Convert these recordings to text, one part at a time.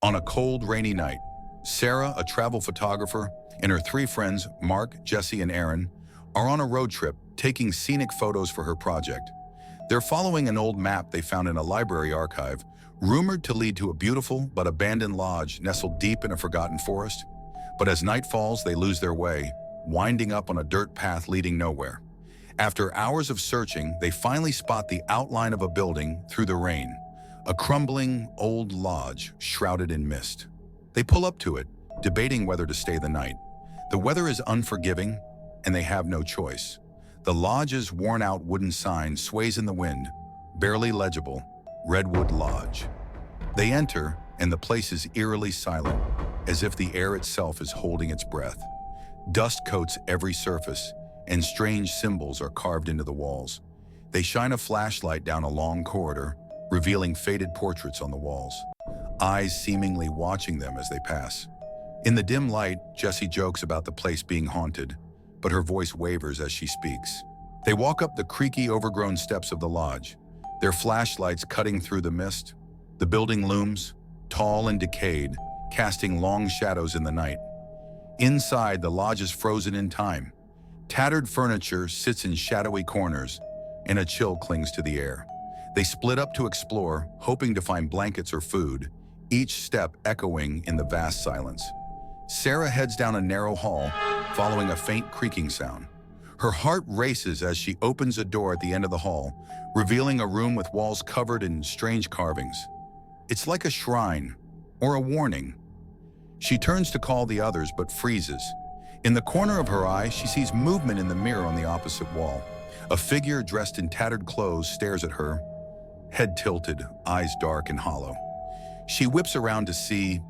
On a cold, rainy night, Sarah, a travel photographer, and her three friends, Mark, Jesse, and Aaron, are on a road trip taking scenic photos for her project. They're following an old map they found in a library archive, rumored to lead to a beautiful but abandoned lodge nestled deep in a forgotten forest. But as night falls, they lose their way, winding up on a dirt path leading nowhere. After hours of searching, they finally spot the outline of a building through the rain, a crumbling old lodge shrouded in mist. They pull up to it, debating whether to stay the night. The weather is unforgiving, and they have no choice. The lodge's worn-out wooden sign sways in the wind, barely legible, Redwood Lodge. They enter, and the place is eerily silent, as if the air itself is holding its breath. Dust coats every surface, and strange symbols are carved into the walls. They shine a flashlight down a long corridor, revealing faded portraits on the walls, eyes seemingly watching them as they pass. In the dim light, Jessie jokes about the place being haunted, but her voice wavers as she speaks. They walk up the creaky, overgrown steps of the lodge, their flashlights cutting through the mist. The building looms, tall and decayed, casting long shadows in the night. Inside, the lodge is frozen in time. Tattered furniture sits in shadowy corners, and a chill clings to the air. They split up to explore, hoping to find blankets or food, each step echoing in the vast silence. Sarah heads down a narrow hall, following a faint creaking sound. Her heart races as she opens a door at the end of the hall, revealing a room with walls covered in strange carvings. It's like a shrine, or a warning. She turns to call the others, but freezes. In the corner of her eye, she sees movement in the mirror on the opposite wall. A figure dressed in tattered clothes stares at her, head tilted, eyes dark and hollow. She whips around to see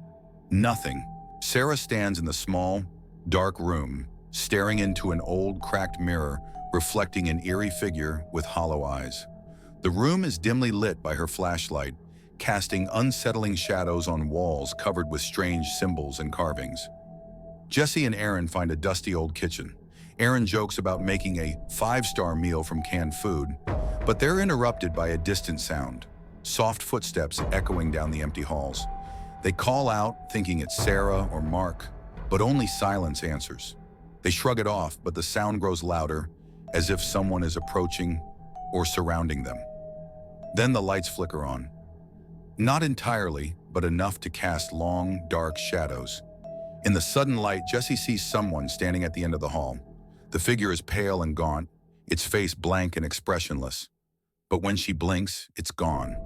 nothing. Sarah stands in the small, dark room, staring into an old, cracked mirror, reflecting an eerie figure with hollow eyes. The room is dimly lit by her flashlight, casting unsettling shadows on walls covered with strange symbols and carvings. Jesse and Aaron find a dusty old kitchen. Aaron jokes about making a five-star meal from canned food, but they're interrupted by a distant sound, soft footsteps echoing down the empty halls. They call out, thinking it's Sarah or Mark, but only silence answers. They shrug it off, but the sound grows louder, as if someone is approaching or surrounding them. Then the lights flicker on. Not entirely, but enough to cast long, dark shadows. In the sudden light, Jesse sees someone standing at the end of the hall. The figure is pale and gaunt, its face blank and expressionless. But when she blinks, it's gone.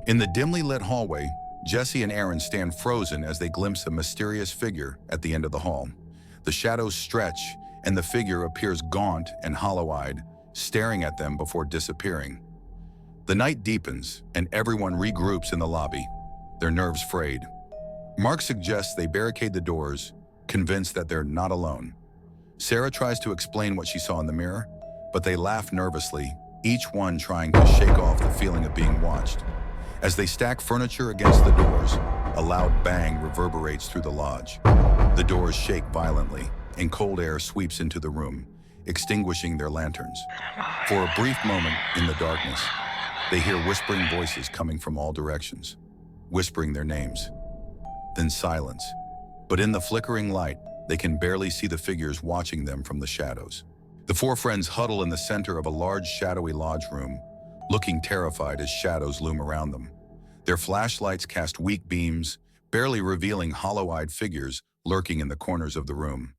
In the dimly lit hallway, Jesse and Aaron stand frozen as they glimpse a mysterious figure at the end of the hall. The shadows stretch, and the figure appears gaunt and hollow-eyed, staring at them before disappearing. The night deepens, and everyone regroups in the lobby, their nerves frayed. Mark suggests they barricade the doors, convinced that they're not alone. Sarah tries to explain what she saw in the mirror, but they laugh nervously, each one trying to shake off the feeling of being watched. As they stack furniture against the doors, a loud bang reverberates through the lodge. The doors shake violently, and cold air sweeps into the room, extinguishing their lanterns. For a brief moment in the darkness, they hear whispering voices coming from all directions, whispering their names. Then silence. But in the flickering light, they can barely see the figures watching them from the shadows. The four friends huddle in the center of a large, shadowy lodge room, looking terrified as shadows loom around them. Their flashlights cast weak beams, barely revealing hollow-eyed figures lurking in the corners of the room.